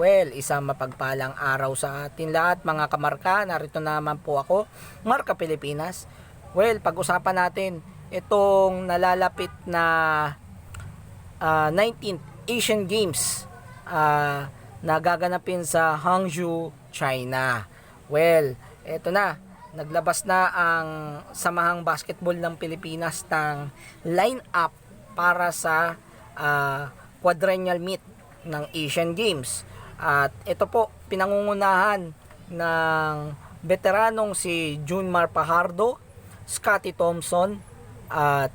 Well, isang mapagpalang araw sa atin lahat mga kamarka. Narito naman po ako, Marka Pilipinas. Well, pag-usapan natin itong nalalapit na 19th Asian Games na gaganapin sa Hangzhou, China. Well, eto na. Naglabas na ang Samahang Basketball ng Pilipinas ng line-up para sa quadrennial meet ng Asian Games. At ito po, pinangungunahan ng veteranong si Junmar Fajardo, Scottie Thompson, at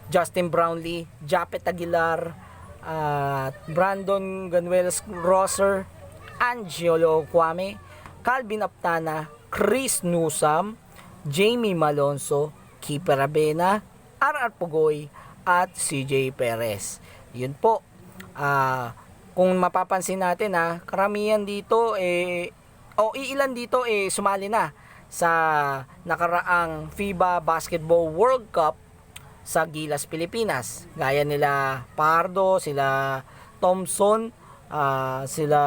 Justin Brownlee, Japet Aguilar, Brandon Ganuelos-Rosser, Angelo Kwame, Calvin Aptana, Chris Newsome, Jamie Malonzo, Kiefer Abena, R.R. Pugoy, at CJ Perez. Yun po. Kung mapapansin natin karamihan dito ilan dito sumali na sa nakaraang FIBA Basketball World Cup sa Gilas, Pilipinas. Gaya nila Pardo, sila Thompson, sila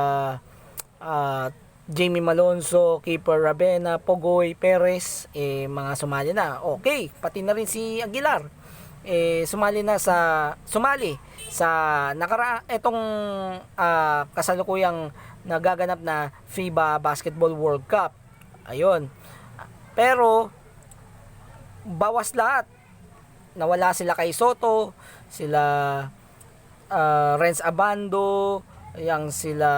Jamie Malonzo, Kiefer Abena, Pugoy, Perez, mga sumali na. Okay, pati na rin si Aguilar. Sumali sa itong kasalukuyang nagaganap na FIBA Basketball World Cup. Ayun. Pero bawas lahat. Nawala sila kay Soto, sila Renz Abando, sila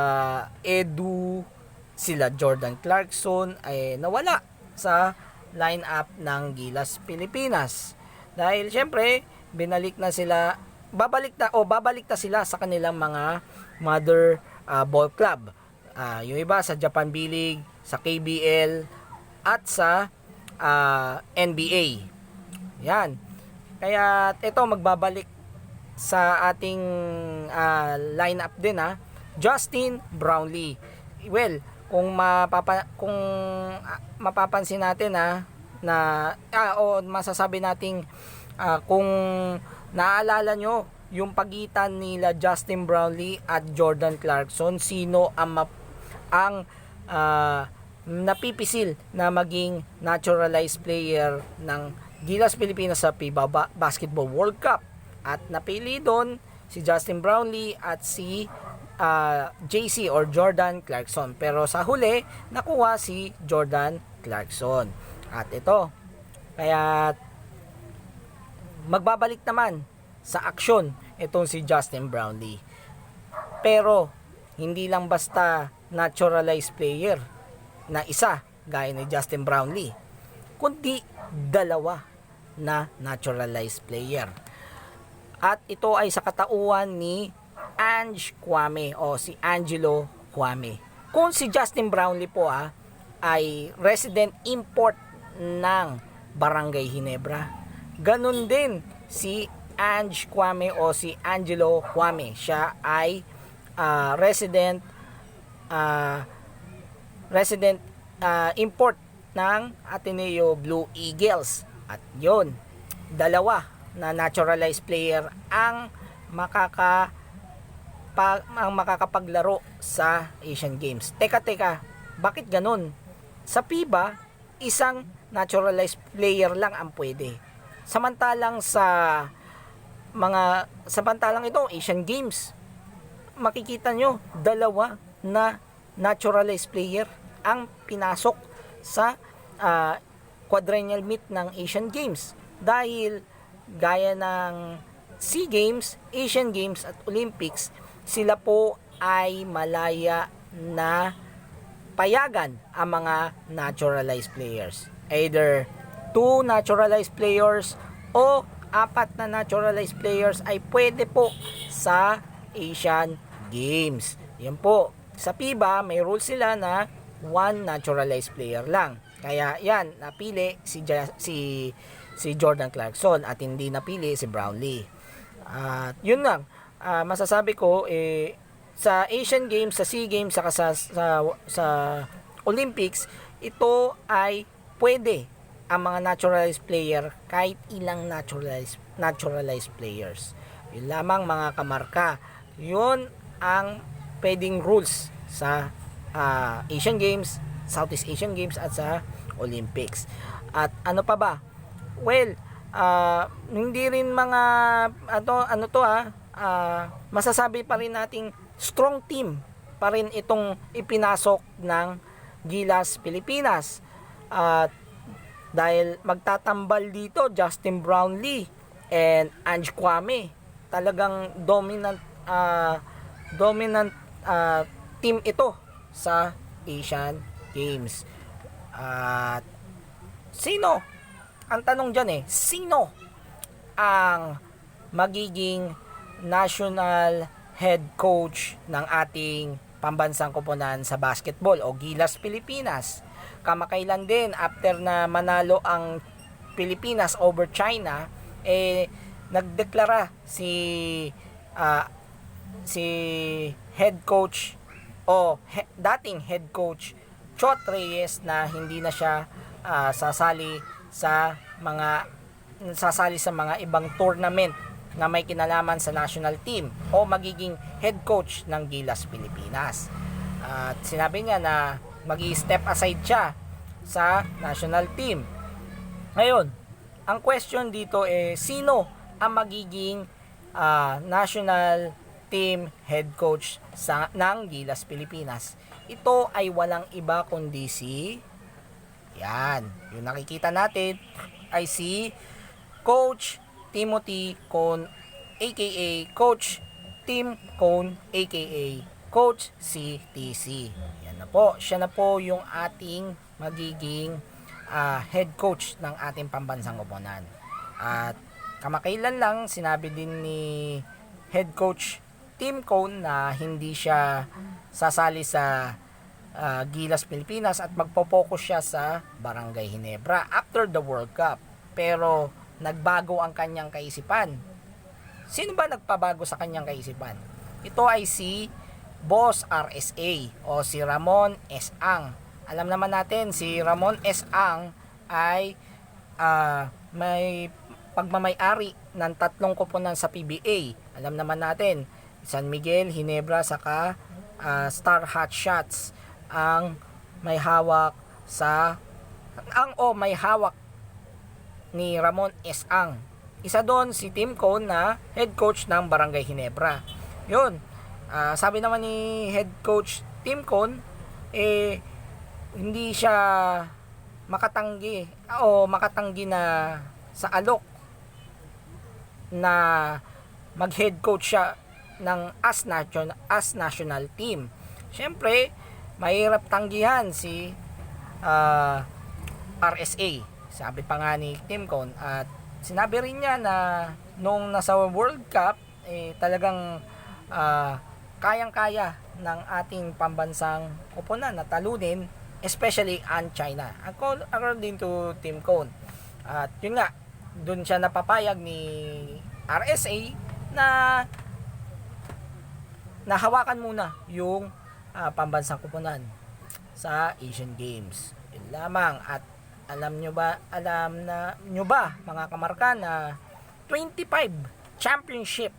Edu, sila Jordan Clarkson ay nawala sa lineup ng Gilas, Pilipinas. Dahil syempre, babalik na sila sa kanilang mga mother ball club. Yung iba sa Japan B-League, sa KBL, at sa NBA. Yan. Kaya ito magbabalik sa ating lineup din Justin Brownlee. Well, kung mapapansin natin masasabi nating kung naaalala nyo yung pagitan nila Justin Brownlee at Jordan Clarkson, sino ang napipisil na maging naturalized player ng Gilas, Pilipinas sa FIBA Basketball World Cup? At napili doon si Justin Brownlee at si JC or Jordan Clarkson. Pero sa huli, nakuha si Jordan Clarkson. At ito, kaya magbabalik naman sa aksyon itong si Justin Brownlee. Pero hindi lang basta naturalized player na isa gaya ni Justin Brownlee, kundi dalawa na naturalized player. At ito ay sa katauhan ni Ange Kwame o si Angelo Kwame. Kung si Justin Brownlee po ay resident import ng Barangay Ginebra, ganun din si Ange Kwame o si Angelo Kwame. Siya ay resident import ng Ateneo Blue Eagles. At yon, dalawa na naturalized player ang makakapaglaro sa Asian Games. Teka, bakit ganun? Sa FIBA, isang naturalized player lang ang pwede. Samantalang ito, Asian Games, makikita nyo, dalawa na naturalized player ang pinasok sa quadrennial meet ng Asian Games. Dahil gaya ng SEA Games, Asian Games at Olympics, sila po ay malaya na payagan ang mga naturalized players. Either 2 naturalized players o 4 na naturalized players ay pwede po sa Asian Games. Yan po. Sa FIBA, may rule sila na 1 naturalized player lang. Kaya yan, napili si Jordan Clarkson at hindi napili si Brownlee. At yun lang, masasabi ko sa Asian Games, sa SEA Games, saka sa Olympics, ito ay pwede ang mga naturalized player kahit ilang naturalized players. Yun lamang mga kamarka. Yun ang pwedeng rules sa Asian Games, Southeast Asian Games at sa Olympics. At ano pa ba? Well, hindi rin mga masasabi pa rin nating strong team pa rin itong ipinasok ng Gilas Pilipinas. At dahil magtatambal dito Justin Brownlee and Ange Kwame, talagang dominant team ito sa Asian Games. At sino? Ang tanong dyan sino ang magiging national head coach ng ating pambansang koponan sa basketball o Gilas Pilipinas? Kamakailan din, after na manalo ang Pilipinas over China, nagdeklara si head coach dating head coach Chot Reyes na hindi na siya sasali sa mga ibang tournament na may kinalaman sa national team o magiging head coach ng Gilas Pilipinas. At sinabi niya na magi-step aside siya sa national team. Ngayon, ang question dito sino ang magiging national team head coach ng Gilas Pilipinas? Ito ay walang iba kundi yung nakikita natin ay si Coach Timothy Cone aka Coach Tim Cone aka Coach CTC. Yan na po, siya na po yung ating magiging head coach ng ating pambansang koponan. At kamakailan lang sinabi din ni head coach Tim Cone na hindi siya sasali sa Gilas Pilipinas at magpo-focus siya sa Barangay Ginebra after the World Cup. Pero nagbago ang kanyang kaisipan. Sino ba nagpabago sa kanyang kaisipan? Ito ay si Boss RSA o si Ramon S. Ang. Alam naman natin si Ramon S. Ang ay may pagmamay-ari ng 3 koponan sa PBA. Alam naman natin, San Miguel, Ginebra, saka Star Hot Shots ang may hawak ni Ramon S. Ang. Isa doon si Tim Cone na head coach ng Barangay Ginebra. Yun, sabi naman ni head coach Tim Cone, hindi siya makatanggi na sa alok na mag-head coach siya ng as national team. Siyempre, mahirap tanggihan si RSA. Sabi pa nga ni Tim Cone, at sinabi rin niya na nung nasa World Cup talagang kayang-kaya ng ating pambansang koponan na talunin, especially ang China, according to Tim Cone. At yun nga, dun siya napapayag ni RSA na nahawakan muna yung pambansang koponan sa Asian Games. Yun lamang. At alam nyo ba mga kamarka na 25 championship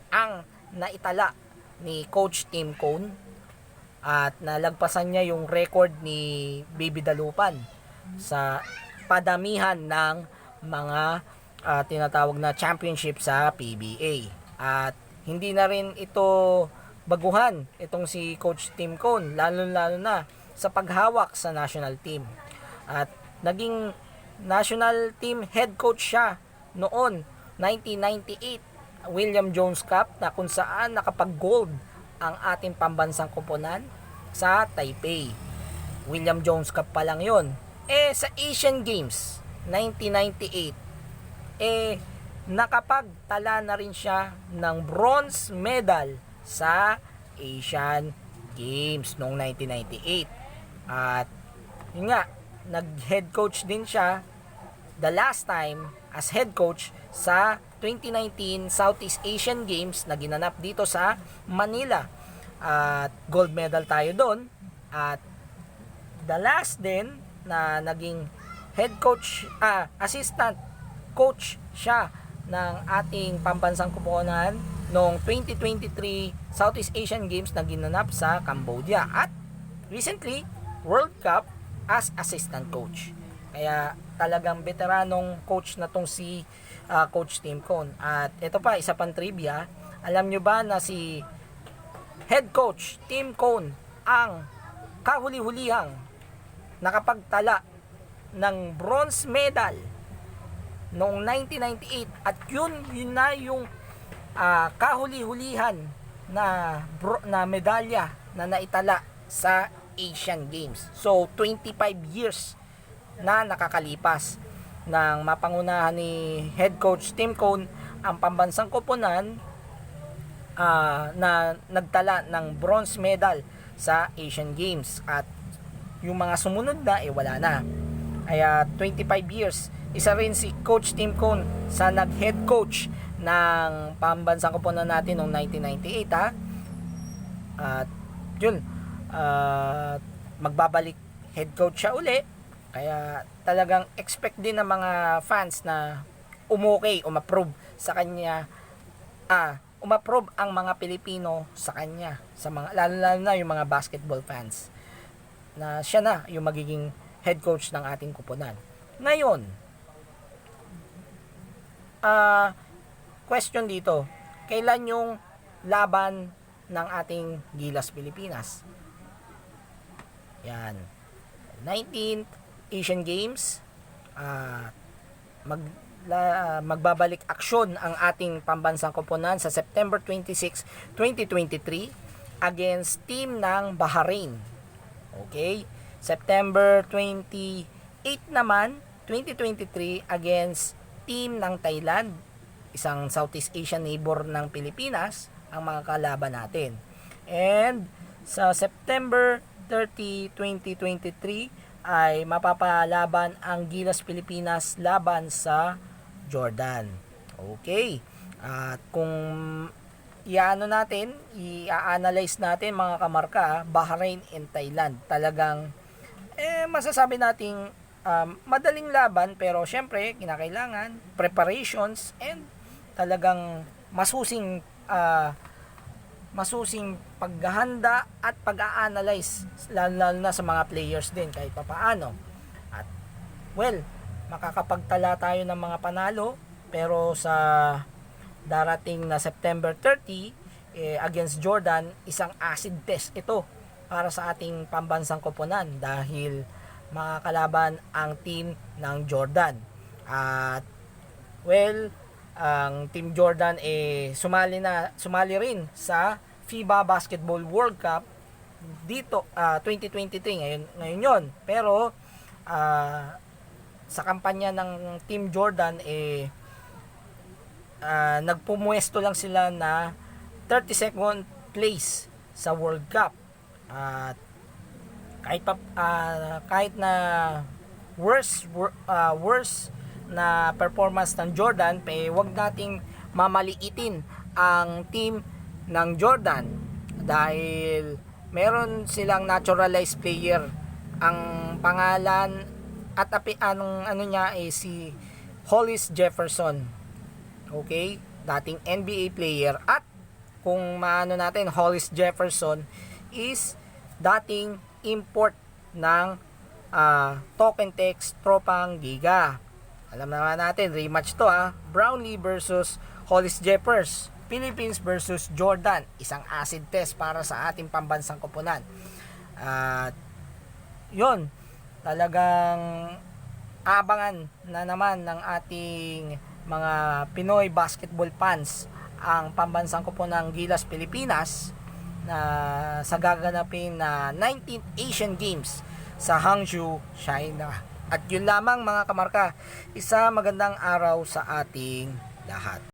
ang naitala ni Coach Tim Cone at nalagpasan niya yung record ni Baby Dalupan sa padamihan ng mga tinatawag na championship sa PBA. At hindi na rin ito baguhan itong si Coach Tim Cone, lalo na sa paghawak sa national team. At naging national team head coach siya noon 1998 William Jones Cup, na kung saan nakapag-gold ang ating pambansang koponan sa Taipei. William Jones Cup pa lang yun. Sa Asian Games 1998 nakapagtala na rin siya ng bronze medal sa Asian Games noong 1998. At yun nga, nag-head coach din siya the last time as head coach sa 2019 Southeast Asian Games na ginanap dito sa Manila. At gold medal tayo doon. At the last din na naging head coach, assistant coach siya ng ating pambansang koponan noong 2023 Southeast Asian Games na ginanap sa Cambodia at recently World Cup as assistant coach. Kaya talagang veteranong coach na tong si Coach Tim Cone. At ito pa, isa pang trivia, alam nyo ba na si head coach Tim Cone ang kahuli-hulihang nakapagtala ng bronze medal noong 1998 at yun na yung kahuli-hulihan na medalya na naitala sa Asian Games. So 25 years na nakakalipas ng mapangunahan ni head coach Tim Cone ang pambansang koponan na nagtala ng bronze medal sa Asian Games at yung mga sumunod na wala na. Kaya 25 years. Isa rin si Coach Tim Cone sa nag-head coach ng pambansang koponan natin noong 1998 ha. At yun, magbabalik head coach siya uli. Kaya talagang expect din ng mga fans na umapprove sa kanya, umapprove ang mga Pilipino sa kanya, sa mga lalo na yung mga basketball fans, na siya na yung magiging head coach ng ating koponan. Ngayon, question dito, kailan yung laban ng ating Gilas Pilipinas? Yan, 19th Asian Games, magbabalik aksyon ang ating pambansang koponan sa September 26, 2023 against team ng Bahrain. Okay? September 28 naman, 2023 against team ng Thailand, isang Southeast Asian neighbor ng Pilipinas, ang mga kalaban natin. And sa September 30, 2023 ay mapapalaban ang Gilas Pilipinas laban sa Jordan. Okay. At kung i-analyze natin mga kamarka, Bahrain and Thailand, talagang masasabi nating madaling laban, pero syempre kinakailangan preparations and talagang masusing paghahanda at pag-a-analyze lalo na sa mga players din kahit papaano. At well, makakapagtala tayo ng mga panalo, pero sa darating na September 30 against Jordan, isang acid test ito para sa ating pambansang koponan dahil makakalaban ang team ng Jordan. At well, ang Team Jordan sumali rin sa FIBA Basketball World Cup dito 2023 ngayon yon. Pero sa kampanya ng Team Jordan nagpumuesto lang sila na 32nd place sa World Cup. At kahit na worst na performance ng Jordan, wag nating mamaliitin ang team ng Jordan dahil meron silang naturalized player. Ang pangalan at niya si Hollis Jefferson. Okay? Dating NBA player. At kung maano natin, Hollis Jefferson is dating import ng Token Text Tropang Giga. Alam naman natin, rematch to Brownlee versus Hollis Jeffers. Philippines versus Jordan. Isang acid test para sa ating pambansang koponan. At yun, talagang abangan na naman ng ating mga Pinoy basketball fans ang pambansang koponang Gilas Pilipinas na sa gaganapin na 19th Asian Games sa Hangzhou, China. At yun lamang mga kamarka, isa magandang araw sa ating lahat.